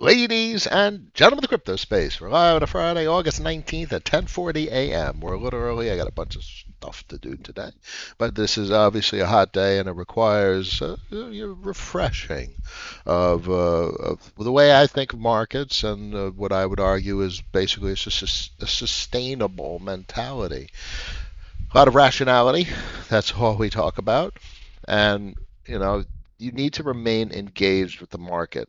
Ladies and gentlemen of the crypto space, we're live on a Friday, August 19th at 10:40 a.m. We're a little early. I got a bunch of stuff to do today. But this is obviously a hot day and it requires refreshing of the way I think of markets and what I would argue is basically a sustainable mentality. A lot of rationality. That's all we talk about. And, you know, you need to remain engaged with the market.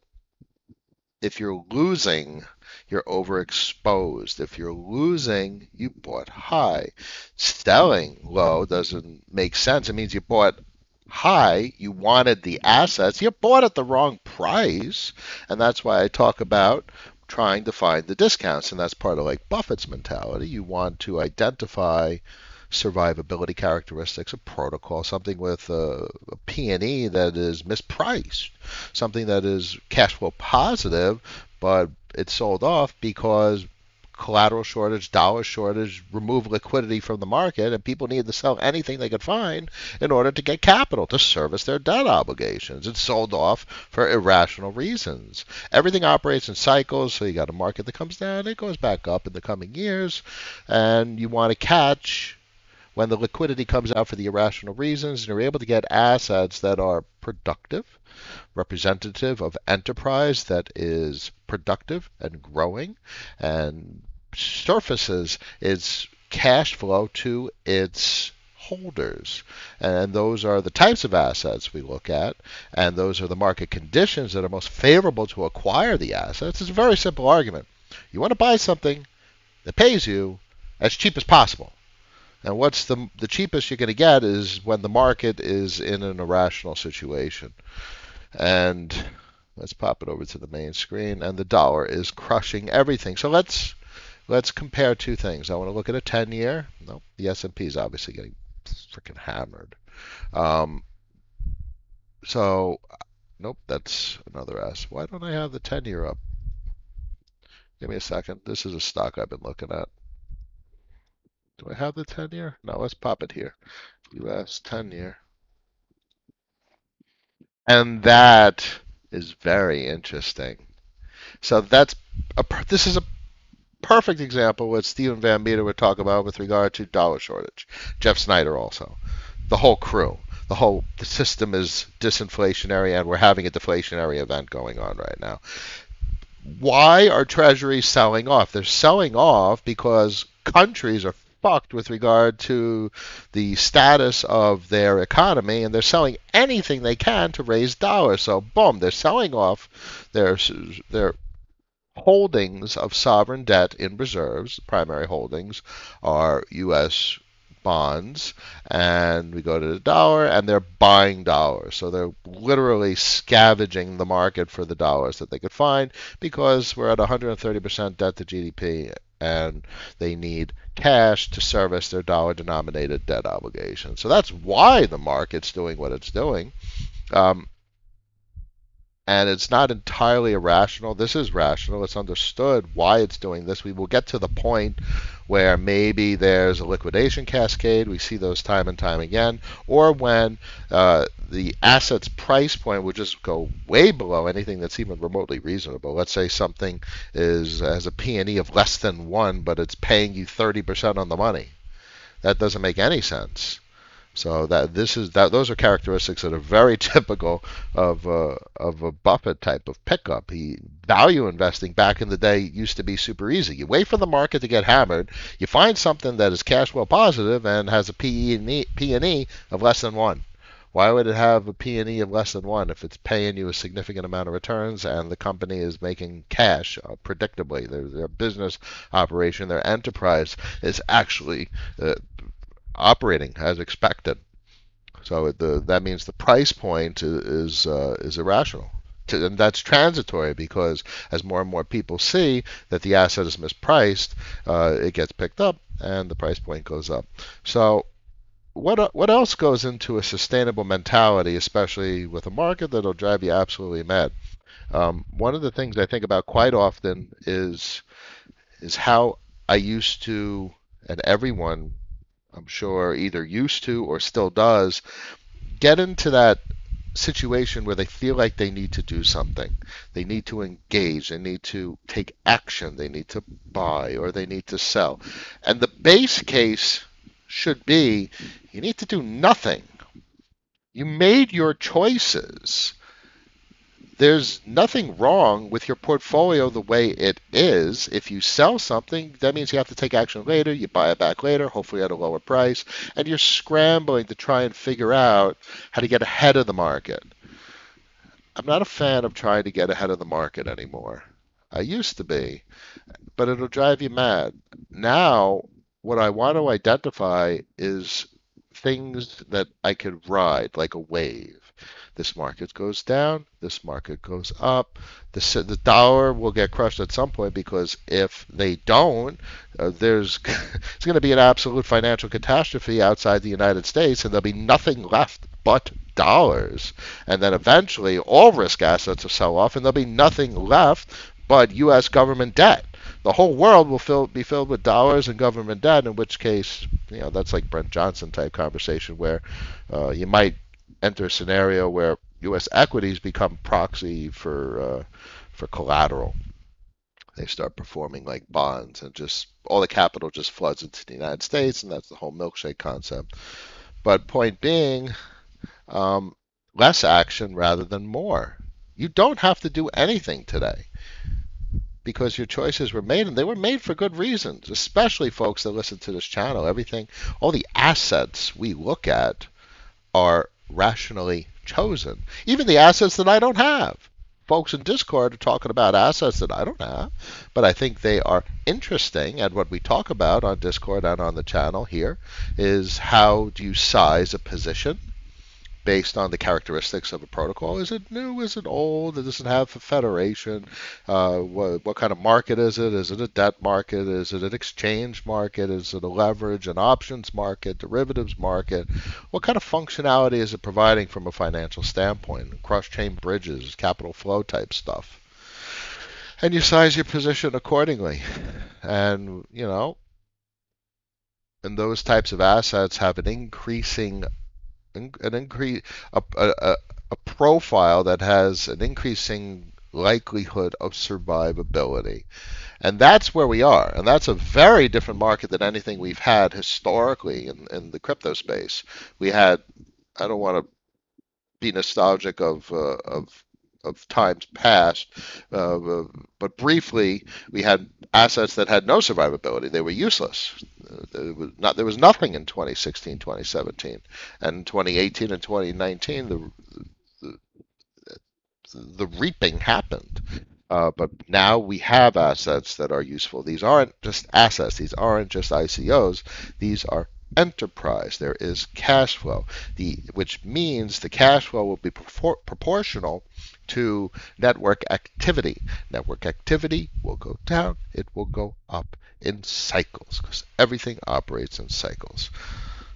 If you're losing, you're overexposed. If you're losing, you bought high. Selling low doesn't make sense. It means you bought high, you wanted the assets, you bought at the wrong price. And that's why I talk about trying to find the discounts. And that's part of like Buffett's mentality. You want to identify survivability characteristics, a protocol, something with a P&E that is mispriced, something that is cash flow positive, but it's sold off because collateral shortage, dollar shortage, remove liquidity from the market, and people need to sell anything they could find in order to get capital to service their debt obligations. It's sold off for irrational reasons. Everything operates in cycles, so you got a market that comes down, it goes back up in the coming years, and you want to catch when the liquidity comes out for the irrational reasons, and you're able to get assets that are productive, representative of enterprise that is productive and growing, and surfaces its cash flow to its holders. And those are the types of assets we look at, and those are the market conditions that are most favorable to acquire the assets. It's a very simple argument. You want to buy something that pays you as cheap as possible. And what's the cheapest you're going to get is when the market is in an irrational situation. And let's pop it over to the main screen. And the dollar is crushing everything. So let's compare two things. I want to look at a 10-year. No, the S&P is obviously getting freaking hammered. Um, so nope, that's another S. Why don't I have the 10-year up? Give me a second. This is a stock I've been looking at. Do I have the 10-year? No, let's pop it here. US 10-year. And that is very interesting. So this is a perfect example of what Stephen Van Meter would talk about with regard to dollar shortage. Jeff Snyder also. The whole crew. The system is disinflationary and we're having a deflationary event going on right now. Why are treasuries selling off? They're selling off because countries are fucked with regard to the status of their economy, and they're selling anything they can to raise dollars. So, boom, they're selling off their holdings of sovereign debt in reserves. Primary holdings are U.S. bonds, and we go to the dollar, and they're buying dollars. So they're literally scavenging the market for the dollars that they could find because we're at 130% debt to GDP, and they need cash to service their dollar denominated debt obligations. So that's why the market's doing what it's doing. Um, and it's not entirely irrational. This is rational. It's understood why it's doing this. We will get to the point where maybe there's a liquidation cascade. We see those time and time again. Or when the asset's price point would just go way below anything that's even remotely reasonable. Let's say something has a P&E of less than 1, but it's paying you 30% on the money. That doesn't make any sense. So those are characteristics that are very typical of a Buffett type of pickup. Value investing back in the day used to be super easy. You wait for the market to get hammered, you find something that is cash flow positive and has a P&E of less than 1. Why would it have a P&E of less than 1 if it's paying you a significant amount of returns and the company is making cash predictably? Their business operation, their enterprise is actually operating as expected. So that means the price point is irrational. And that's transitory because as more and more people see that the asset is mispriced, it gets picked up and the price point goes up. So what else goes into a sustainable mentality, especially with a market that'll drive you absolutely mad? One of the things I think about quite often is how I used to, and I'm sure either used to or still does, get into that situation where they feel like they need to do something. They need to engage. They need to take action. They need to buy or they need to sell. And the base case should be you need to do nothing. You made your choices. There's nothing wrong with your portfolio the way it is. If you sell something, that means you have to take action later. You buy it back later, hopefully at a lower price, and you're scrambling to try and figure out how to get ahead of the market. I'm not a fan of trying to get ahead of the market anymore. I used to be, but it'll drive you mad. Now, what I want to identify is things that I could ride like a wave. This market goes down, this market goes up. The dollar will get crushed at some point because if they don't, there's it's going to be an absolute financial catastrophe outside the United States, and there'll be nothing left but dollars. And then eventually, all risk assets will sell off, and there'll be nothing left but U.S. government debt. The whole world will be filled with dollars and government debt, in which case, that's like Brent Johnson type conversation where you might enter a scenario where U.S. equities become proxy for collateral. They start performing like bonds, and just all the capital just floods into the United States, and that's the whole milkshake concept. But point being, less action rather than more. You don't have to do anything today because your choices were made, and they were made for good reasons, especially folks that listen to this channel. Everything, all the assets we look at are rationally chosen. Even the assets that I don't have. Folks in Discord are talking about assets that I don't have, but I think they are interesting. And what we talk about on Discord and on the channel here is how do you size a position based on the characteristics of a protocol. Is it new? Is it old? Does it have a federation? What kind of market is it? Is it a debt market? Is it an exchange market? Is it a leverage, an options market, derivatives market? What kind of functionality is it providing from a financial standpoint? Cross-chain bridges, capital flow type stuff. And you size your position accordingly. And, and those types of assets have an increasing an increase a profile that has an increasing likelihood of survivability. And that's where we are. And that's a very different market than anything we've had historically in the crypto space. We had, I don't want to be nostalgic of times past, but briefly, we had assets that had no survivability. They were useless. There was nothing in 2016, 2017, and 2018 and 2019. The, the reaping happened. But now we have assets that are useful. These aren't just assets. These aren't just ICOs. These are enterprise. There is cash flow, which means the cash flow will be proportional to network activity. Network activity will go down. It will go up in cycles because everything operates in cycles.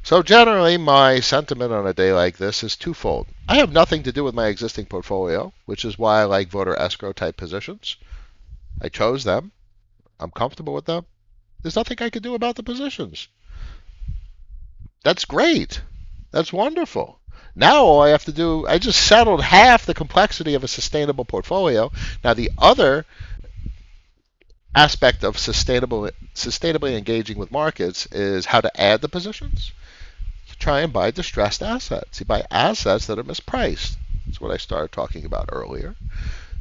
So generally, my sentiment on a day like this is twofold. I have nothing to do with my existing portfolio, which is why I like voter escrow type positions. I chose them. I'm comfortable with them. There's nothing I can do about the positions. That's great. That's wonderful. Now all I have to do, I just settled half the complexity of a sustainable portfolio. Now the other aspect of sustainably engaging with markets is how to add the positions. Try and buy distressed assets. You buy assets that are mispriced. That's what I started talking about earlier.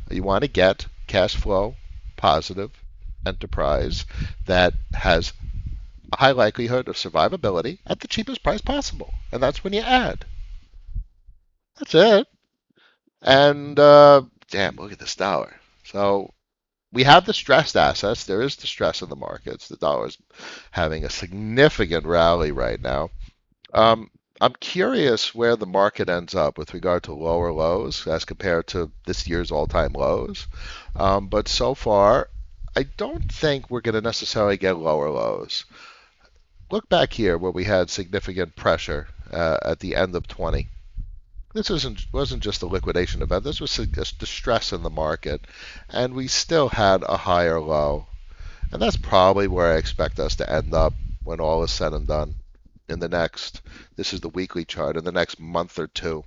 You want to get cash flow positive enterprise that has a high likelihood of survivability at the cheapest price possible. And that's when you add. That's it. And damn, look at this dollar. So we have the stressed assets. There is distress in the markets. The dollar's having a significant rally right now. I'm curious where the market ends up with regard to lower lows as compared to this year's all-time lows. But so far, I don't think we're going to necessarily get lower lows. Look back here where we had significant pressure at the end of 20. This wasn't just a liquidation event. This was just distress in the market, and we still had a higher low. And that's probably where I expect us to end up when all is said and done. This is the weekly chart, in the next month or two.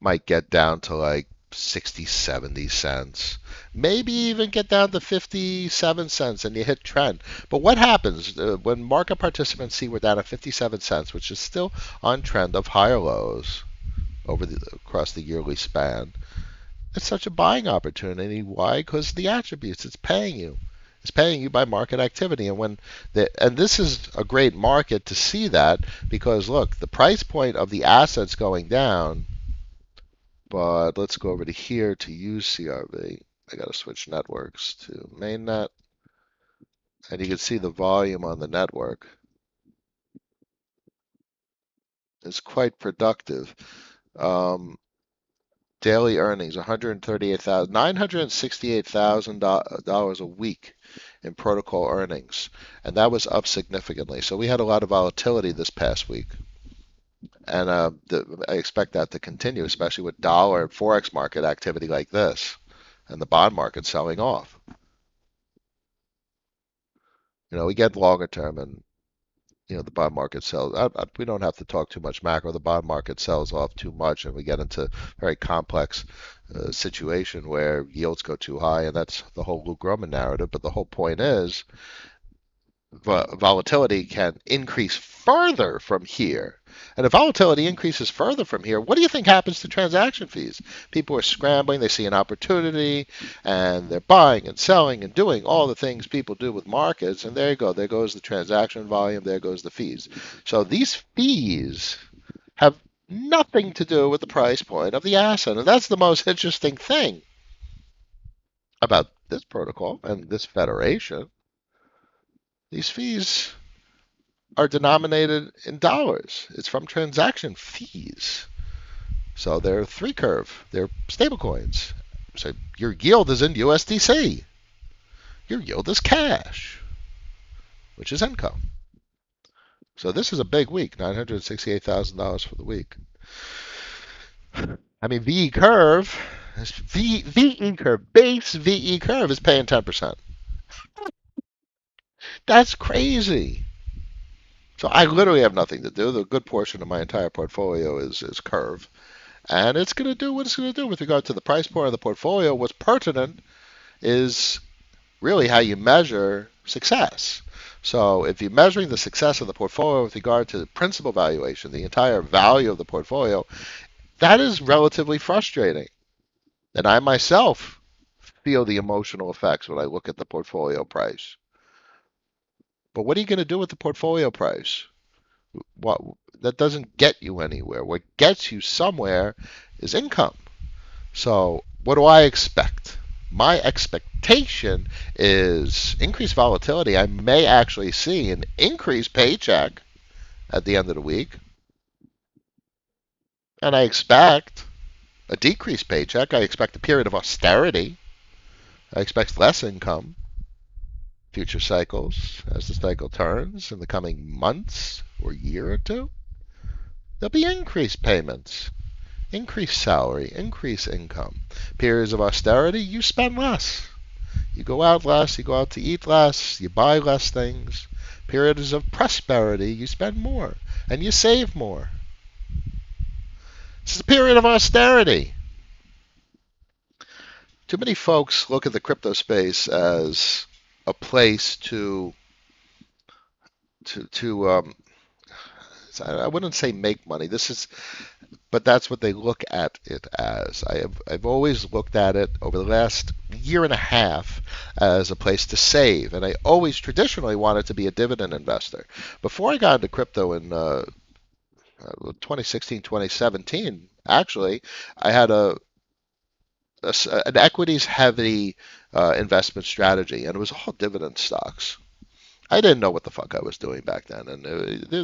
might get down to like 60, 70 cents. Maybe even get down to 57 cents and you hit trend. But what happens when market participants see we're down at 57 cents, which is still on trend of higher lows across the yearly span? It's such a buying opportunity. Why? Because the attributes. It's paying you. It's paying you by market activity. And this is a great market to see that because look, the price point of the assets going down. But let's go over to here to use CRV. I got to switch networks to mainnet, and you can see the volume on the network is quite productive. Um, Daily earnings, $968,000 a week in protocol earnings, and that was up significantly. So we had a lot of volatility this past week, and I expect that to continue, especially with dollar and forex market activity like this, and the bond market selling off. We get longer term, and the bond market sells. We don't have to talk too much macro. The bond market sells off too much, and we get into a very complex situation where yields go too high, and that's the whole Luke Gromen narrative. But the whole point is volatility can increase further from here. And if volatility increases further from here, what do you think happens to transaction fees? People are scrambling, they see an opportunity, and they're buying and selling and doing all the things people do with markets. And there you go. There goes the transaction volume, there goes the fees. So these fees have nothing to do with the price point of the asset. And that's the most interesting thing about this protocol and this federation. These fees are denominated in dollars. It's from transaction fees. So they're three curve. They're stable coins. So your yield is in USDC. Your yield is cash, which is income. So this is a big week, $968,000 for the week. I mean, VE curve, VE curve, base VE curve is paying 10%. That's crazy. So I literally have nothing to do. The good portion of my entire portfolio is curve. And it's going to do what it's going to do with regard to the price point of the portfolio. What's pertinent is really how you measure success. So if you're measuring the success of the portfolio with regard to the principal valuation, the entire value of the portfolio, that is relatively frustrating. And I myself feel the emotional effects when I look at the portfolio price. But what are you going to do with the portfolio price? What that doesn't get you anywhere. What gets you somewhere is income. So what do I expect? My expectation is increased volatility. I may actually see an increased paycheck at the end of the week, and I expect a decreased paycheck. I expect a period of austerity. I expect less income. Future cycles, as the cycle turns in the coming months or year or two, there'll be increased payments, increased salary, increased income. Periods of austerity, you spend less. You go out less, you go out to eat less, you buy less things. Periods of prosperity, you spend more and you save more. This is a period of austerity. Too many folks look at the crypto space as a place to I wouldn't say make money. But that's what they look at it as. I've always looked at it over the last year and a half as a place to save, and I always traditionally wanted to be a dividend investor. Before I got into crypto in 2016, 2017, actually, I had an equities heavy investment strategy, and it was all dividend stocks. I didn't know what the fuck I was doing back then, and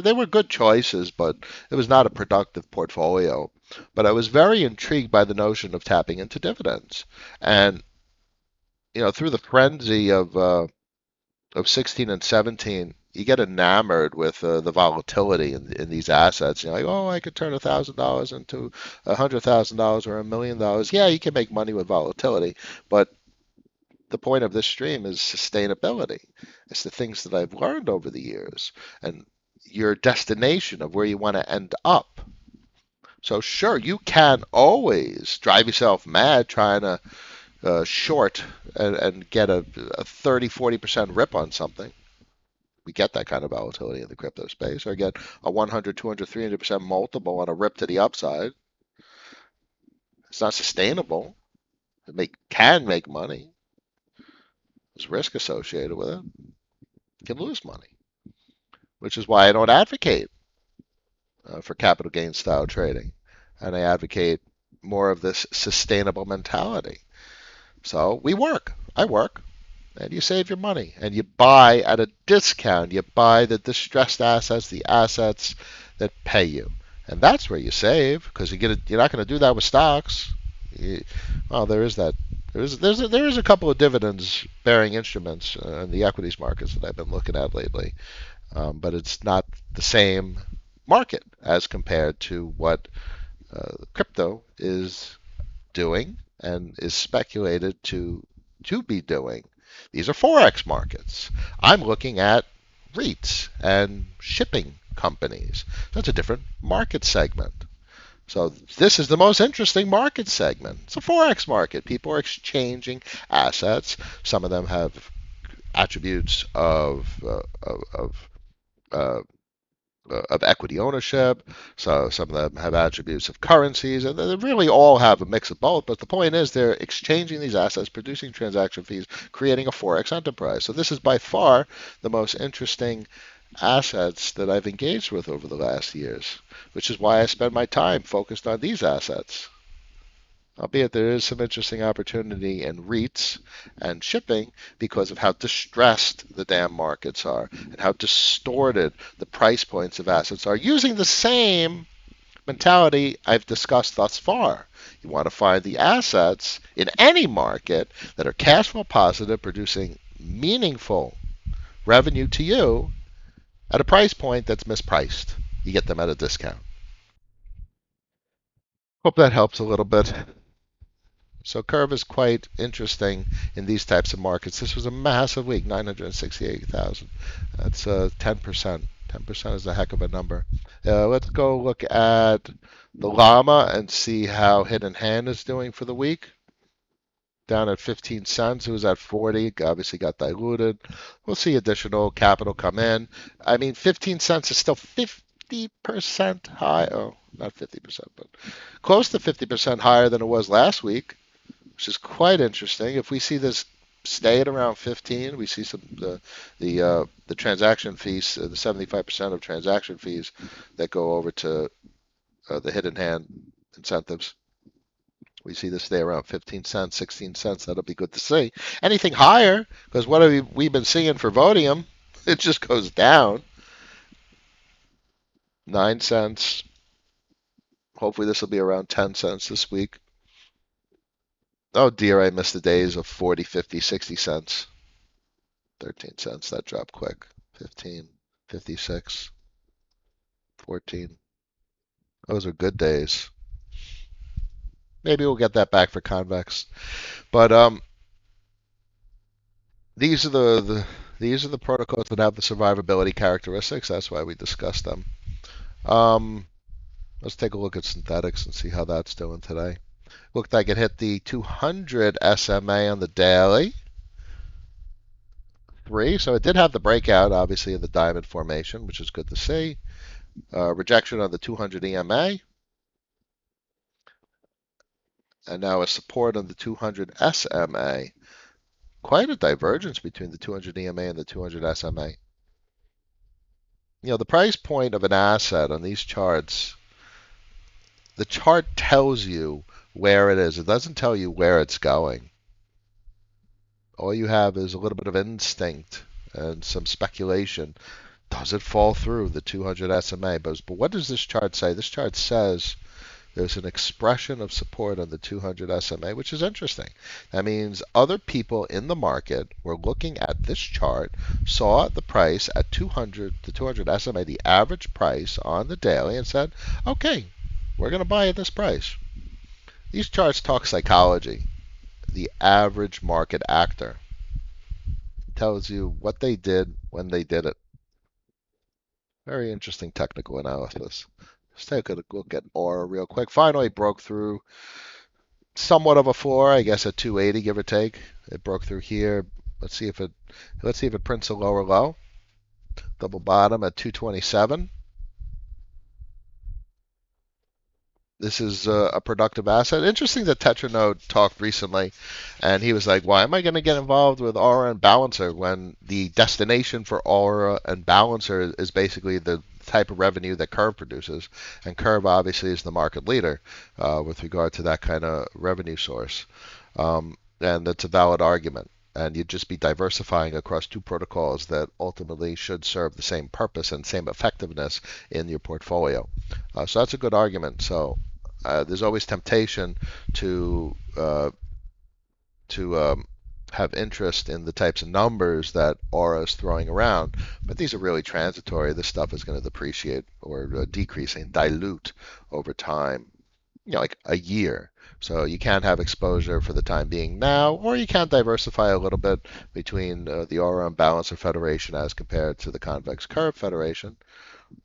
they were good choices, but it was not a productive portfolio. But I was very intrigued by the notion of tapping into dividends, and through the frenzy of 16 and 17, you get enamored with the volatility in these assets. You're like, oh, I could turn $1,000 into $100,000 or $1,000,000. Yeah, you can make money with volatility, but the point of this stream is sustainability. It's the things that I've learned over the years and your destination of where you want to end up. So sure, you can always drive yourself mad trying to short and get a 30, 40% rip on something. We get that kind of volatility in the crypto space, or get a 100, 200, 300% multiple on a rip to the upside. It's not sustainable. Can make money. There's risk associated with it. You can lose money, which is why I don't advocate for capital gain style trading, and I advocate more of this sustainable mentality. So we work. I work. And you save your money and you buy at a discount. You buy the distressed assets, the assets that pay you. And that's where you save because you're not going to do that with stocks. You, well, there is that. There is a couple of dividends bearing instruments in the equities markets that I've been looking at lately, but it's not the same market as compared to what crypto is doing and is speculated to be doing. These are forex markets. I'm looking at REITs and shipping companies. That's a different market segment. So this is the most interesting market segment. It's a forex market. People are exchanging assets. Some of them have attributes uh, of equity ownership. So some of them have attributes of currencies, and they really all have a mix of both. But the point is, they're exchanging these assets, producing transaction fees, creating a forex enterprise. So this is by far the most interesting assets that I've engaged with over the last years, which is why I spend my time focused on these assets. Albeit there is some interesting opportunity in REITs and shipping because of how distressed the damn markets are and how distorted the price points of assets are using the same mentality I've discussed thus far. You want to find the assets in any market that are cash flow positive, producing meaningful revenue to you at a price point that's mispriced. You get them at a discount. Hope that helps a little bit. So curve is quite interesting in these types of markets. This was a massive week, 968,000. That's 10%. 10% is a heck of a number. Let's go look at the llama and see how hidden hand is doing for the week. Down at 15 cents. It was at 40. Obviously got diluted. We'll see additional capital come in. I mean, 15 cents is still 50% high. Oh, not 50%, but close to 50% higher than it was last week, which is quite interesting. If we see this stay at around 15, we see some the transaction fees, the 75% of transaction fees that go over to the hidden hand incentives. We see this stay around 15 cents, 16 cents. That'll be good to see. Anything higher, because what have we been seeing for Vodium? It just goes down. 9 cents. Hopefully this will be around 10 cents this week. Oh dear, I missed the days of 40, 50, 60 cents. 13 cents. That dropped quick. 15, 56, 14. Those are good days. Maybe we'll get that back for convex. But these are these are the protocols that have the survivability characteristics. That's why we discussed them. Um, let's take a look at synthetics and see how that's doing today. Looked like it hit the 200 SMA on the daily. 3. So it did have the breakout, obviously, of the diamond formation, which is good to see. Rejection on the 200 EMA, and now a support on the 200 SMA. Quite a divergence between the 200 EMA and the 200 SMA. You know, the price point of an asset on these charts, the chart tells you where it is. It doesn't tell you where it's going. All you have is a little bit of instinct and some speculation. Does it fall through the 200 SMA? But what does this chart say? This chart says there's an expression of support on the 200 SMA, which is interesting. That means other people in the market were looking at this chart, saw the price at 200, the 200 SMA, the average price on the daily, and said, okay, we're going to buy at this price. These charts talk psychology. The average market actor tells you what they did when they did it. Very interesting technical analysis. Let's take a look at Aura real quick. Finally broke through somewhat of a floor, I guess at 280, give or take. It broke through here. Let's see if it prints a lower low. Double bottom at 227. This is a productive asset. Interesting that Tetranode talked recently, and he was like, "Why am I going to get involved with Aura and Balancer when the destination for Aura and Balancer is basically the type of revenue that Curve produces, and Curve obviously is the market leader with regard to that kind of revenue source, and that's a valid argument." And you'd just be diversifying across two protocols that ultimately should serve the same purpose and same effectiveness in your portfolio. So that's a good argument. So there's always temptation to have interest in the types of numbers that Aura is throwing around, but these are really transitory. This stuff is going to depreciate or decrease and dilute over time, like a year. So you can't have exposure for the time being now, or you can diversify a little bit between the Aura and Balancer Federation as compared to the Convex Curve Federation.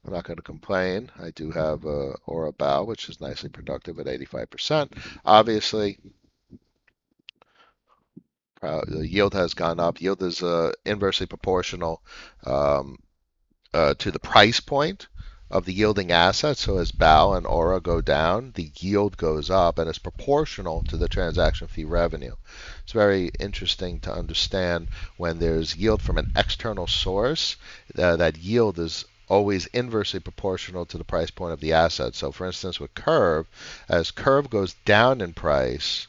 I'm not going to complain. I do have Aura Bow, which is nicely productive at 85%. Obviously, the yield has gone up. Yield is inversely proportional um, to the price point of the yielding asset. So as BAL and Aura go down, the yield goes up and is proportional to the transaction fee revenue. It's very interesting to understand when there's yield from an external source, that yield is always inversely proportional to the price point of the asset. So for instance, with Curve, as Curve goes down in price,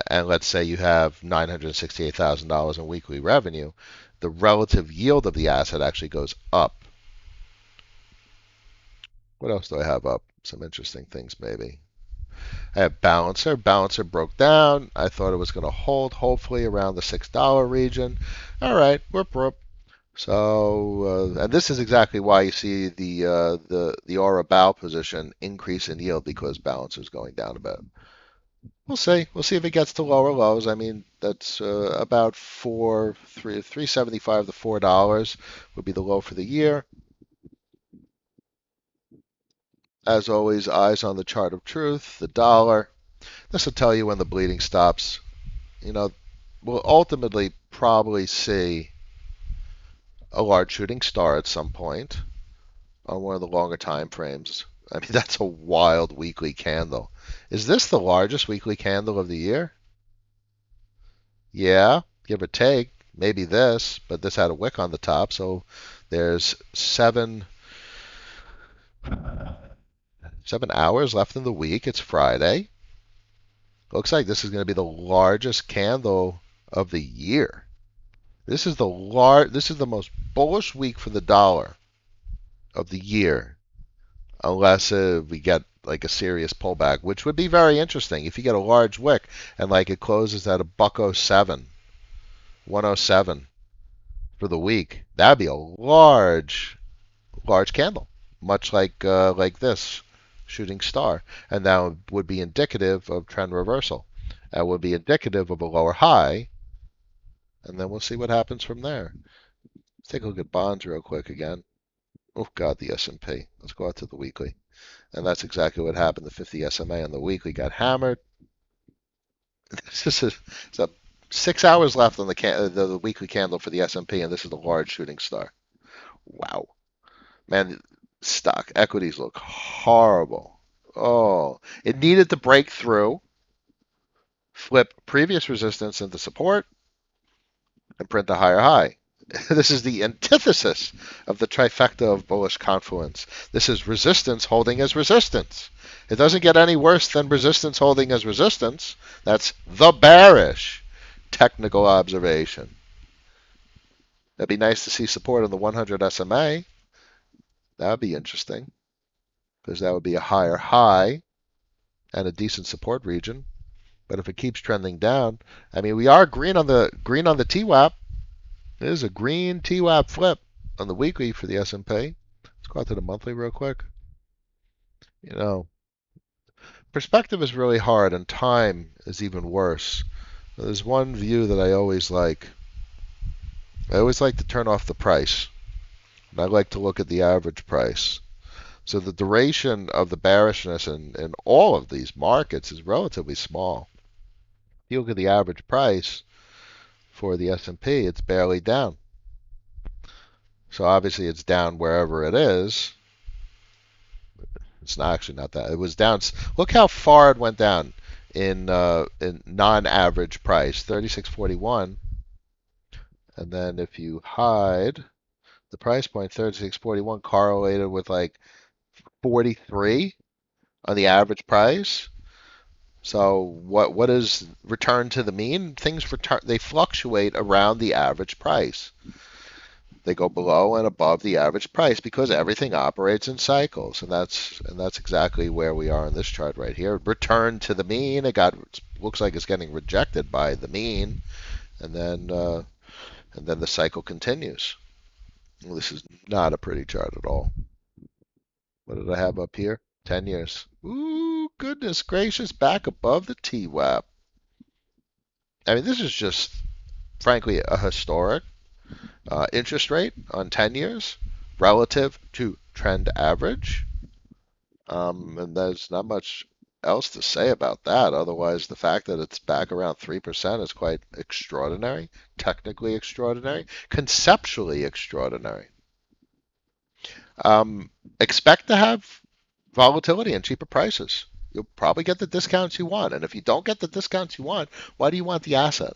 and let's say you have $968,000 in weekly revenue, the relative yield of the asset actually goes up. What else do I have up? Some interesting things, maybe. I have Balancer. Balancer broke down. I thought it was going to hold, hopefully around the $6 region. All right, whoop whoop. So, and this is exactly why you see the Aura Bow position increase in yield because Balancer is going down a bit. We'll see. We'll see if it gets to lower lows. I mean, that's about 3.75 to $4 would be the low for the year. As always, eyes on the chart of truth, the dollar. This will tell you when the bleeding stops. You know, we'll ultimately probably see a large shooting star at some point on one of the longer time frames. I mean, that's a wild weekly candle. Is this the largest weekly candle of the year? Yeah, give or take. Maybe this, but this had a wick on the top, so there's 7 hours left in the week. It's Friday. Looks like this is going to be the largest candle of the year. This is the most bullish week for the dollar of the year, unless we get like a serious pullback, which would be very interesting if you get a large wick and like it closes at a $1.07, 107 for the week. That'd be a large candle, much like this shooting star, and that would be indicative of trend reversal. That would be indicative of a lower high, and then we'll see what happens from there. Let's take a look at bonds real quick again. Oh God, the S&P. Let's go out to the weekly, and that's exactly what happened. The 50 SMA on the weekly got hammered. This is it's a 6 hours left on the weekly candle for the S&P, and this is the large shooting star. Wow. Man, stock equities look horrible. Oh, it needed to break through, flip previous resistance into support, and print a higher high. This is the antithesis of the trifecta of bullish confluence. This is resistance holding as resistance. It doesn't get any worse than resistance holding as resistance. That's the bearish technical observation. That'd be nice to see support on the 100 SMA. That would be interesting because that would be a higher high and a decent support region. But if it keeps trending down, I mean, we are green on the TWAP. It is a green TWAP flip on the weekly for the S&P. Let's go out to the monthly real quick. You know, perspective is really hard, and time is even worse. There's one view that I always like. I always like to turn off the price, and I like to look at the average price. So the duration of the bearishness in all of these markets is relatively small. If you look at the average price for the S&P, it's barely down. So obviously it's down wherever it is. It's not actually not that. It was down. Look how far it went down in non-average price, 36.41, and then if you hide the price point, 36.41 correlated with like 43 on the average price. So what is return to the mean? Things return, they fluctuate around the average price. They go below and above the average price because everything operates in cycles, and that's exactly where we are in this chart right here. Return to the mean. Looks like it's getting rejected by the mean, and then the cycle continues. Well, this is not a pretty chart at all. What did I have up here? 10 years. Ooh, goodness gracious, back above the TWAP. I mean, this is just, frankly, a historic interest rate on 10 years relative to trend average. And there's not much else to say about that. Otherwise, the fact that it's back around 3% is quite extraordinary, technically extraordinary, conceptually extraordinary. Um, expect to have volatility and cheaper prices. You'll probably get the discounts you want. And if you don't get the discounts you want, why do you want the asset?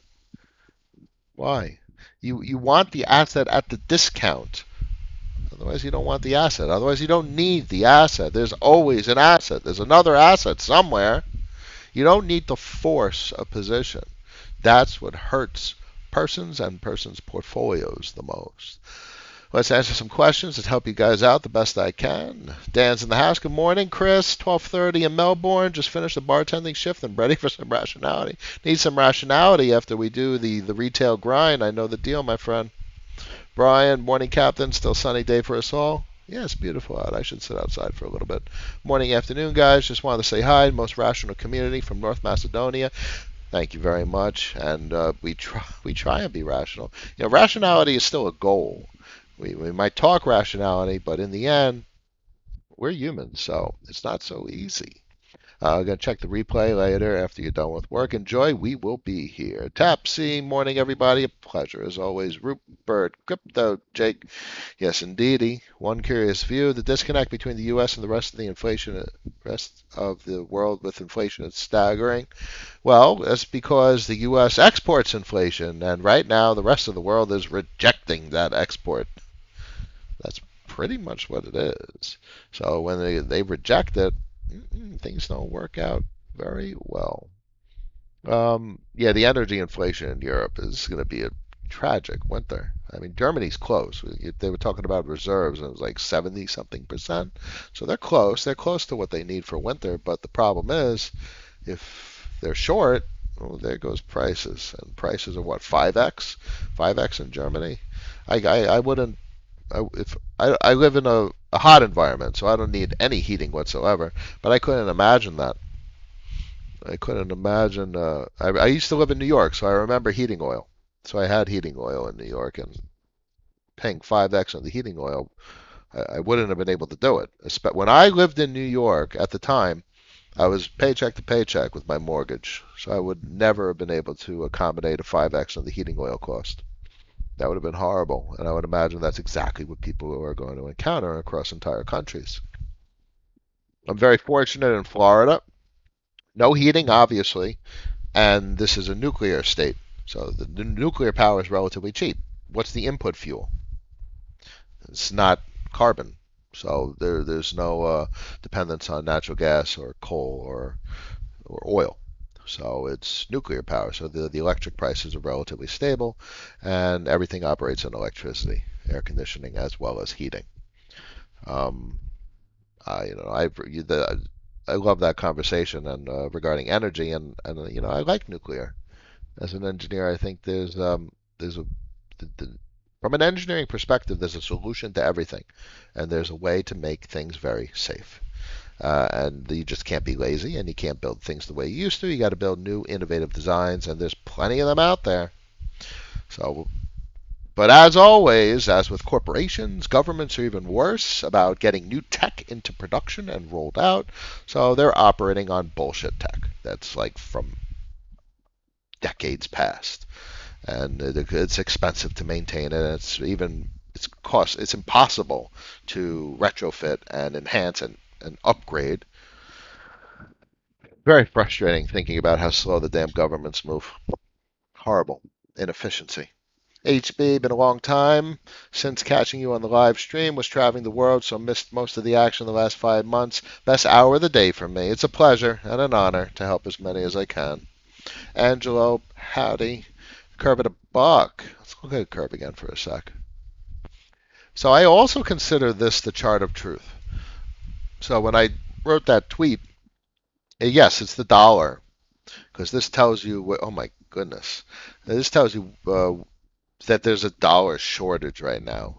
Why? You want the asset at the discount. Otherwise, you don't want the asset. Otherwise, you don't need the asset. There's always an asset. There's another asset somewhere. You don't need to force a position. That's what hurts persons and persons' portfolios the most. Let's answer some questions to help you guys out the best I can. Dan's in the house. Good morning, Chris. 12:30 in Melbourne. Just finished the bartending shift and ready for some rationality. Need some rationality after we do the retail grind. I know the deal, my friend. Brian, morning, Captain. Still sunny day for us all. Yeah, it's beautiful out. I should sit outside for a little bit. Morning, afternoon, guys. Just wanted to say hi. Most rational community from North Macedonia. Thank you very much. And we try and be rational. Rationality is still a goal. We might talk rationality, but in the end, we're humans, so it's not so easy. I'm going to check the replay later after you're done with work. Enjoy. We will be here. Tapsy, morning, everybody. A pleasure as always. Rupert, Crypto, Jake. Yes, indeedy. One curious view. The disconnect between the U.S. and the rest of the world with inflation is staggering. Well, that's because the U.S. exports inflation, and right now the rest of the world is rejecting that export. That's pretty much what it is. So when they reject it, things don't work out very well. Yeah, the energy inflation in Europe is going to be a tragic winter. I mean, Germany's close. They were talking about reserves, and it was like 70 something percent. So they're close. They're close to what they need for winter. But the problem is, if they're short, well, there goes prices. And prices are what, 5x? 5x in Germany? I wouldn't if I live in a hot environment, so I don't need any heating whatsoever. But I couldn't imagine that. I couldn't imagine. I used to live in New York, so I remember heating oil. So I had heating oil in New York, and paying 5x on the heating oil, I wouldn't have been able to do it. When I lived in New York at the time, I was paycheck to paycheck with my mortgage, so I would never have been able to accommodate a 5x on the heating oil cost. That would have been horrible, and I would imagine that's exactly what people are going to encounter across entire countries. I'm very fortunate in Florida. No heating, obviously, and this is a nuclear state, so the nuclear power is relatively cheap. What's the input fuel? It's not carbon, so there's no dependence on natural gas or coal or oil. So it's nuclear power. So the electric prices are relatively stable, and everything operates on electricity, air conditioning as well as heating. Um, I you know I love that conversation and regarding energy and I like nuclear. As an engineer, I think there's a from an engineering perspective, there's a solution to everything, and there's a way to make things very safe. And you just can't be lazy, and you can't build things the way you used to. You got to build new, innovative designs, and there's plenty of them out there. So But as always, as with corporations, governments are even worse about getting new tech into production and rolled out. So they're operating on bullshit tech that's like from decades past, and it's expensive to maintain it. And it's impossible to retrofit and enhance and upgrade. Very frustrating thinking about how slow the damn governments move. Horrible inefficiency. HB, been a long time since catching you on the live stream. Was traveling the world, so missed most of the action the last 5 months. Best hour of the day for me. It's a pleasure and an honor to help as many as I can. Angelo, howdy. Curve at a buck. Let's look at curve again for a sec. So I also consider this the chart of truth. So when I wrote that tweet, yes, it's the dollar because this tells you. Oh my goodness, this tells you that there's a dollar shortage right now.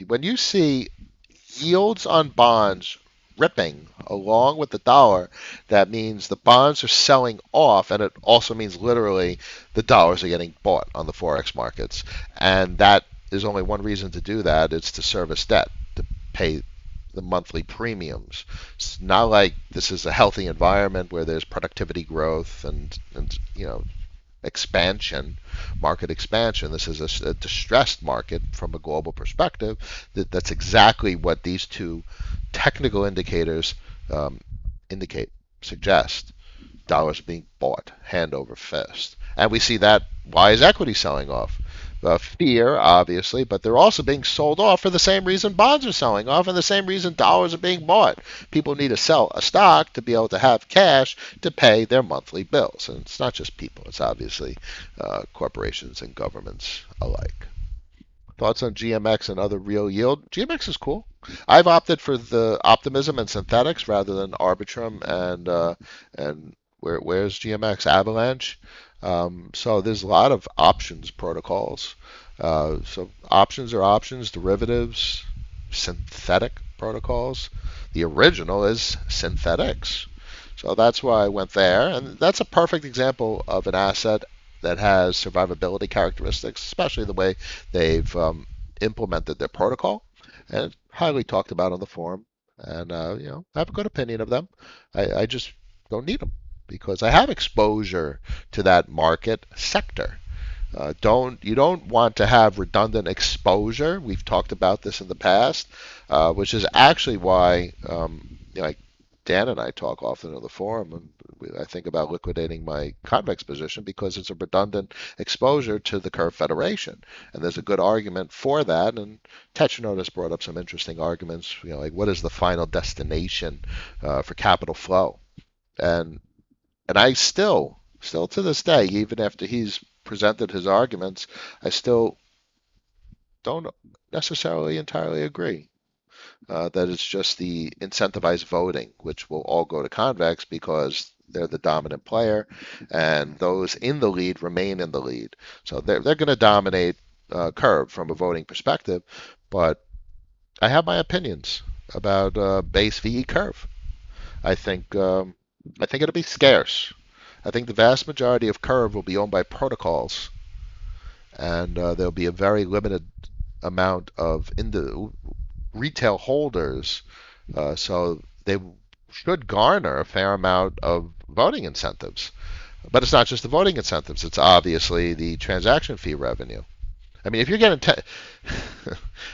When you see yields on bonds ripping along with the dollar, that means the bonds are selling off, and it also means literally the dollars are getting bought on the forex markets. And that is only one reason to do that. It's to service debt, to pay the monthly premiums. It's not like this is a healthy environment where there's productivity growth and expansion, market expansion. This is a distressed market from a global perspective. That's exactly what these two technical indicators indicate, suggest. Dollars being bought hand over fist. And we see that. Why is equity selling off? Fear, obviously, but they're also being sold off for the same reason bonds are selling off and the same reason dollars are being bought. People need to sell a stock to be able to have cash to pay their monthly bills. And it's not just people, it's obviously corporations and governments alike. Thoughts on GMX and other real yield? GMX is cool. I've opted for the optimism and synthetics rather than Arbitrum and where's GMX Avalanche. So there's a lot of options protocols. So options are options, derivatives, synthetic protocols. The original is synthetics. So that's why I went there, and that's a perfect example of an asset that has survivability characteristics, especially the way they've implemented their protocol, and highly talked about on the forum. And I have a good opinion of them. I just don't need them because I have exposure to that market sector. You don't want to have redundant exposure. We've talked about this in the past, which is actually why like Dan and I talk often on the forum, and I think about liquidating my convex position because it's a redundant exposure to the Curve Federation, and there's a good argument for that. And Technotus brought up some interesting arguments, like what is the final destination for capital flow, and I still to this day, even after he's presented his arguments, I still don't necessarily entirely agree that it's just the incentivized voting, which will all go to convex because they're the dominant player, and those in the lead remain in the lead. So they're going to dominate Curve from a voting perspective, but I have my opinions about base VE Curve. I think I think it'll be scarce. I think the vast majority of Curve will be owned by protocols, and there'll be a very limited amount of retail holders. So they should garner a fair amount of voting incentives. But it's not just the voting incentives; it's obviously the transaction fee revenue. I mean, if you're getting,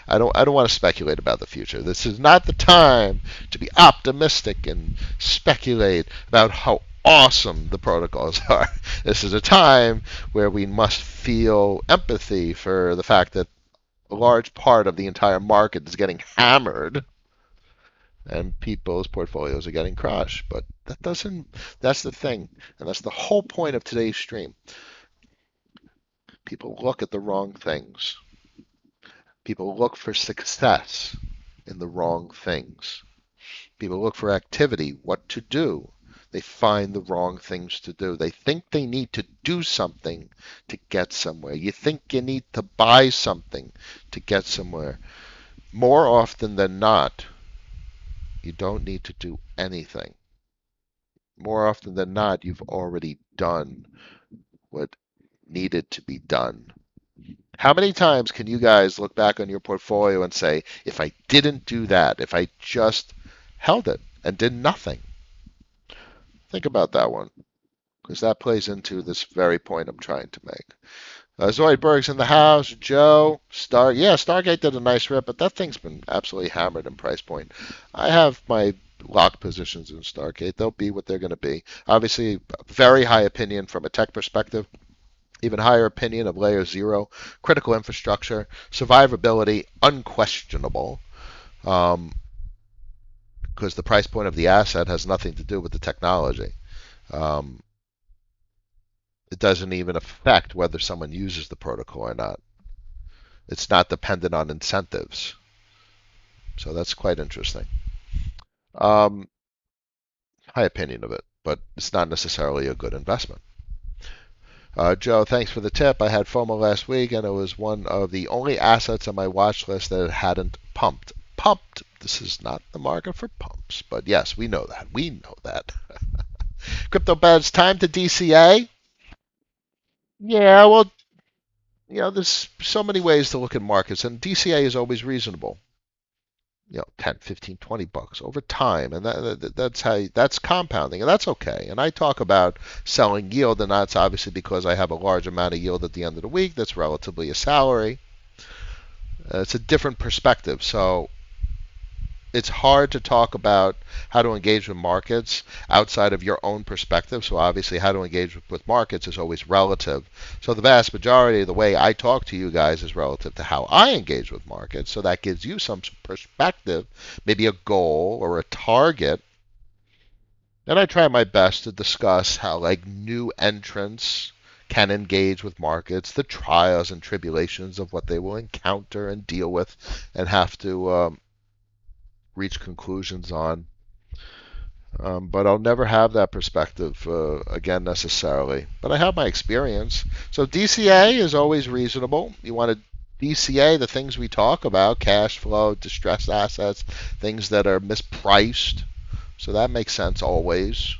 I don't want to speculate about the future. This is not the time to be optimistic and speculate about how awesome the protocols are. This is a time where we must feel empathy for the fact that a large part of the entire market is getting hammered and people's portfolios are getting crushed. But that's the thing. And that's the whole point of today's stream. People look at the wrong things. People look for success in the wrong things. People look for activity, what to do. They find the wrong things to do. They think they need to do something to get somewhere. You think you need to buy something to get somewhere. More often than not, you don't need to do anything. More often than not, you've already done what needed to be done. How many times can you guys look back on your portfolio and say, if I didn't do that, if I just held it and did nothing? Think about that one, because that plays into this very point I'm trying to make. Zoidberg's in the house. Joe, yeah, Stargate did a nice rip, but that thing's been absolutely hammered in price point. I have my lock positions in Stargate. They'll be what they're going to be. Obviously, very high opinion from a tech perspective. Even higher opinion of Layer Zero, critical infrastructure, survivability, unquestionable, um, because the price point of the asset has nothing to do with the technology. Um, it doesn't even affect whether someone uses the protocol or not. It's not dependent on incentives. So that's quite interesting. Um, high opinion of it, but it's not necessarily a good investment. Joe, thanks for the tip. I had FOMO last week, and it was one of the only assets on my watch list that hadn't pumped. Pumped. This is not the market for pumps, but yes, we know that. We know that. Crypto beds, time to DCA. Yeah, well, there's so many ways to look at markets, and DCA is always reasonable. 10, 15, $20 over time, and that's compounding, and that's okay. And I talk about selling yield, and that's obviously because I have a large amount of yield at the end of the week. That's relatively a salary. It's a different perspective. So it's hard to talk about how to engage with markets outside of your own perspective. So obviously, how to engage with markets is always relative. So the vast majority of the way I talk to you guys is relative to how I engage with markets. So that gives you some perspective, maybe a goal or a target. And I try my best to discuss how like new entrants can engage with markets, the trials and tribulations of what they will encounter and deal with, and have to reach conclusions on. But I'll never have that perspective again necessarily. But I have my experience. So DCA is always reasonable. You want to DCA the things we talk about: cash flow, distressed assets, things that are mispriced. So that makes sense always.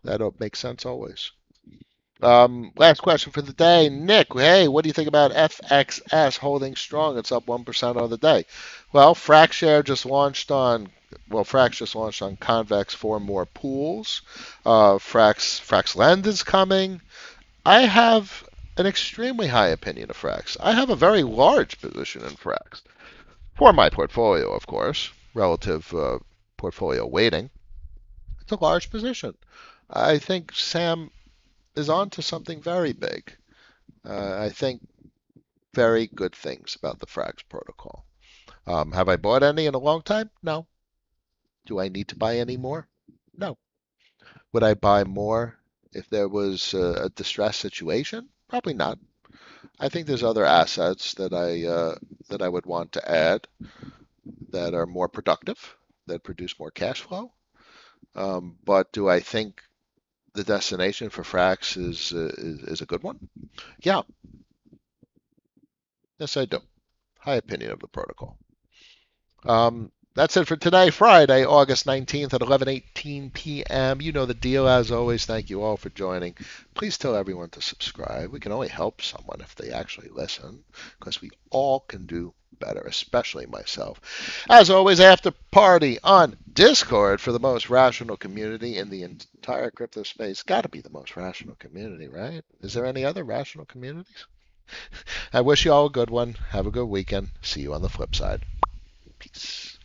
That makes sense always. Last question for the day. Nick, hey, what do you think about FXS holding strong? It's up 1% on the day. Well, Frax just launched on Convex for more pools. Frax Lend is coming. I have an extremely high opinion of Frax. I have a very large position in Frax for my portfolio, of course, relative portfolio weighting. It's a large position. I think Sam is on to something very big. I think very good things about the Frax protocol. Have I bought any in a long time? No. Do I need to buy any more? No. Would I buy more if there was a distressed situation? Probably not. I think there's other assets that I would want to add that are more productive, that produce more cash flow. But do I think the destination for Frax is a good one? Yeah, yes, I do. High opinion of the protocol. That's it for today, Friday, August 19th at 11:18 p.m. You know the deal. As always, thank you all for joining. Please tell everyone to subscribe. We can only help someone if they actually listen, because we all can do better, especially myself. As always, after party on Discord for the most rational community in the entire crypto space. Got to be the most rational community, right? Is there any other rational communities? I wish you all a good one. Have a good weekend. See you on the flip side. Peace.